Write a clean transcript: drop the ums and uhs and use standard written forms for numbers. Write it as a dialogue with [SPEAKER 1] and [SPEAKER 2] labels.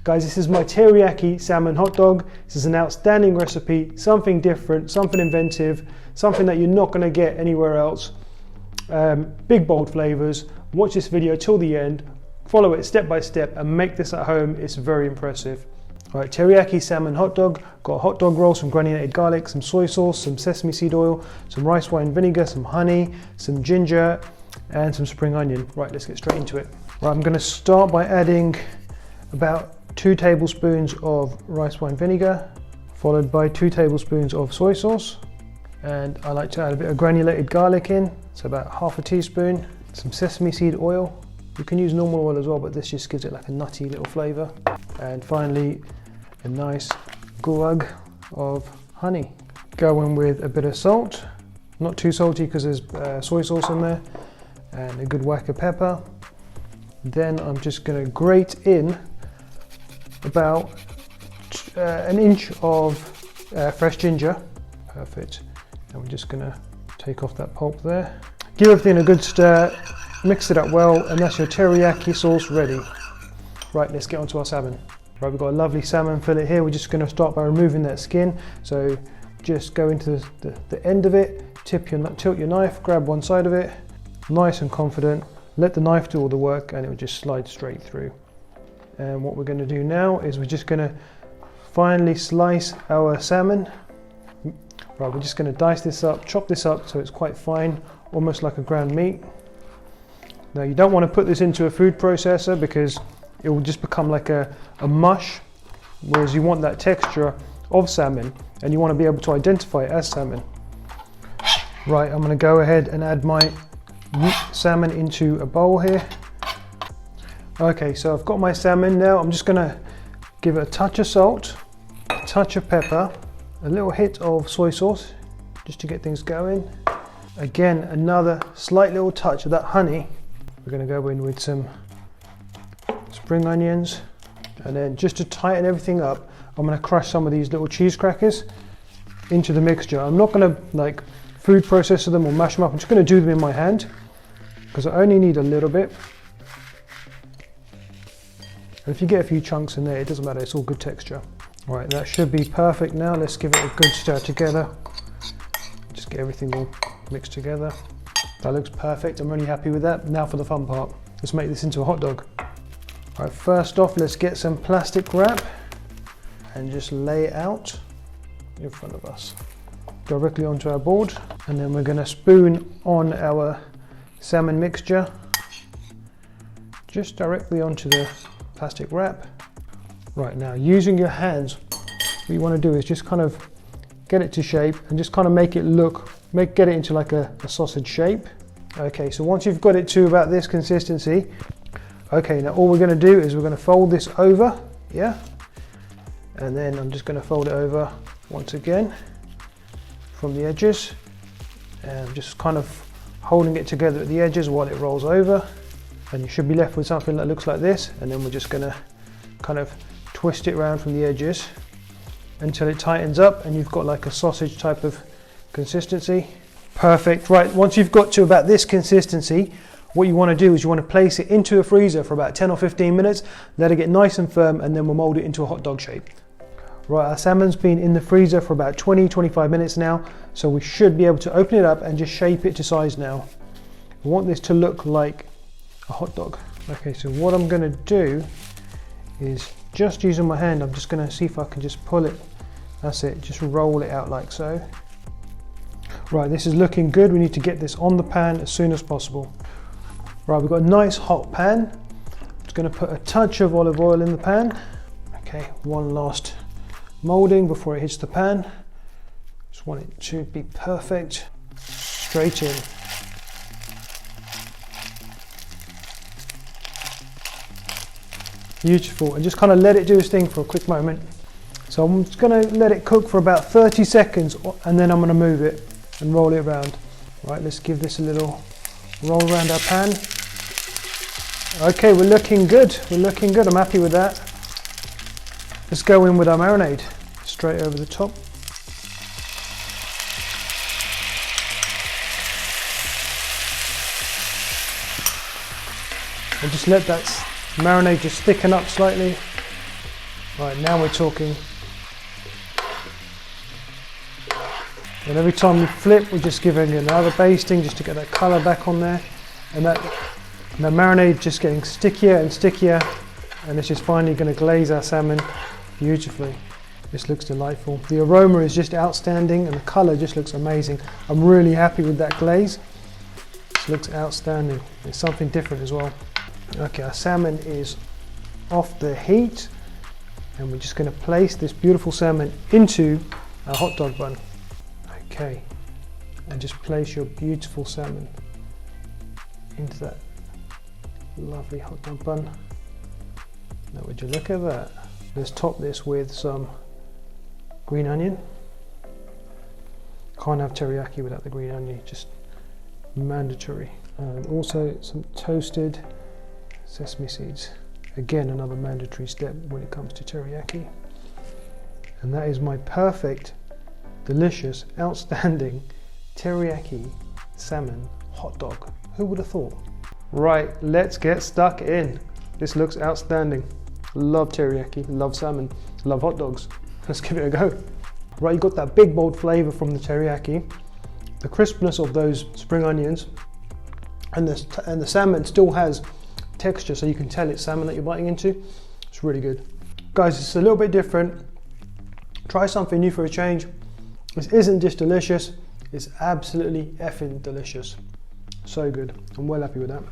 [SPEAKER 1] Guys, this is my teriyaki salmon hot dog. This is an outstanding recipe, something different, something inventive, something that you're not going to get anywhere else. Big bold flavors. Watch this video till the end, follow it step by step and make this at home. It's very impressive. All right, teriyaki salmon hot dog. Got hot dog rolls, some granulated garlic, some soy sauce, some sesame seed oil, some rice wine vinegar, some honey, some ginger and some spring onion. Right, let's get straight into it. Right, I'm going to start by adding about 2 tablespoons of rice wine vinegar, followed by 2 tablespoons of soy sauce. And I like to add a bit of granulated garlic in, so about half a teaspoon. Some sesame seed oil. You can use normal oil as well, but this just gives it like a nutty little flavor. And finally, a nice glug of honey. Go in with a bit of salt, not too salty because there's soy sauce in there, and a good whack of pepper. Then I'm just going to grate in about an inch of fresh ginger. Perfect. And we're just going to take off that pulp there. Give everything a good stir, mix it up well, and that's your teriyaki sauce ready. Right, let's get onto our salmon. Right, we've got a lovely salmon fillet here. We're just going to start by removing that skin. So just go into the end of it, tilt your knife, grab one side of it, nice and confident. Let the knife do all the work and it will just slide straight through. And what we're going to do now is we're just going to finely slice our salmon. Right, we're just going to dice this up, chop this up so it's quite fine, almost like a ground meat. Now you don't want to put this into a food processor because it will just become like a mush, whereas you want that texture of salmon and you want to be able to identify it as salmon. Right, I'm going to go ahead and add my salmon into a bowl here. Okay, so I've got my salmon now. I'm just going to give it a touch of salt, a touch of pepper, a little hit of soy sauce just to get things going. Again, another slight little touch of that honey. We're going to go in with some spring onions, and then just to tighten everything up, I'm going to crush some of these little cheese crackers into the mixture. I'm not going to like food processor them or mash them up. I'm just going to do them in my hand because I only need a little bit. And if you get a few chunks in there, it doesn't matter, it's all good texture. All right, that should be perfect now. Let's give it a good stir together. Just get everything all mixed together. That looks perfect, I'm really happy with that. Now for the fun part, let's make this into a hot dog. All right, first off, let's get some plastic wrap and just lay it out in front of us. Directly onto our board, and then we're gonna spoon on our salmon mixture, just directly onto the plastic wrap. Right, now using your hands, what you want to do is just kind of get it to shape and just kind of make it look, get it into like a sausage shape. Okay, so once you've got it to about this consistency, okay, now all we're going to do is we're going to fold this over, yeah, and then I'm just going to fold it over once again from the edges and just kind of holding it together at the edges while it rolls over. And you should be left with something that looks like this, and then we're just going to kind of twist it around from the edges until it tightens up and you've got like a sausage type of consistency. Perfect. Right, once you've got to about this consistency, what you want to do is you want to place it into a freezer for about 10 or 15 minutes, let it get nice and firm, and then we'll mold it into a hot dog shape. Right, our salmon's been in the freezer for about 20-25 minutes now, so we should be able to open it up and just shape it to size now. We want this to look like a hot dog. Okay, so what I'm going to do is just using my hand, I'm just going to see if I can just pull it. That's it, just roll it out like so. Right, this is looking good. We need to get this on the pan as soon as possible. Right, we've got a nice hot pan. I'm just going to put a touch of olive oil in the pan. Okay, one last molding before it hits the pan. Just want it to be perfect. Straight in. Beautiful, and just kind of let it do its thing for a quick moment. So I'm just going to let it cook for about 30 seconds and then I'm going to move it and roll it around. Right, let's give this a little roll around our pan. Okay, we're looking good, I'm happy with that. Let's go in with our marinade, straight over the top. And just let that marinade just thicken up slightly. Right, now we're talking. And every time we flip, we're just giving it another basting just to get that colour back on there. And that marinade just getting stickier and stickier. And it's just finally going to glaze our salmon beautifully. This looks delightful. The aroma is just outstanding and the colour just looks amazing. I'm really happy with that glaze. This looks outstanding. It's something different as well. Okay, our salmon is off the heat. And we're just going to place this beautiful salmon into our hot dog bun. Okay, and just place your beautiful salmon into that lovely hot dog bun. Now would you look at that? Let's top this with some green onion. Can't have teriyaki without the green onion, just mandatory. And also some toasted sesame seeds. Again, another mandatory step when it comes to teriyaki. And that is my perfect, delicious, outstanding teriyaki salmon hot dog. Who would have thought? Right, let's get stuck in. This looks outstanding. Love teriyaki, love salmon, love hot dogs. Let's give it a go. Right, you got that big bold flavor from the teriyaki, the crispness of those spring onions, and the salmon still has texture, so you can tell it's salmon that you're biting into. It's really good. Guys, it's a little bit different. Try something new for a change. This isn't just delicious, it's absolutely effing delicious. So good. I'm well happy with that.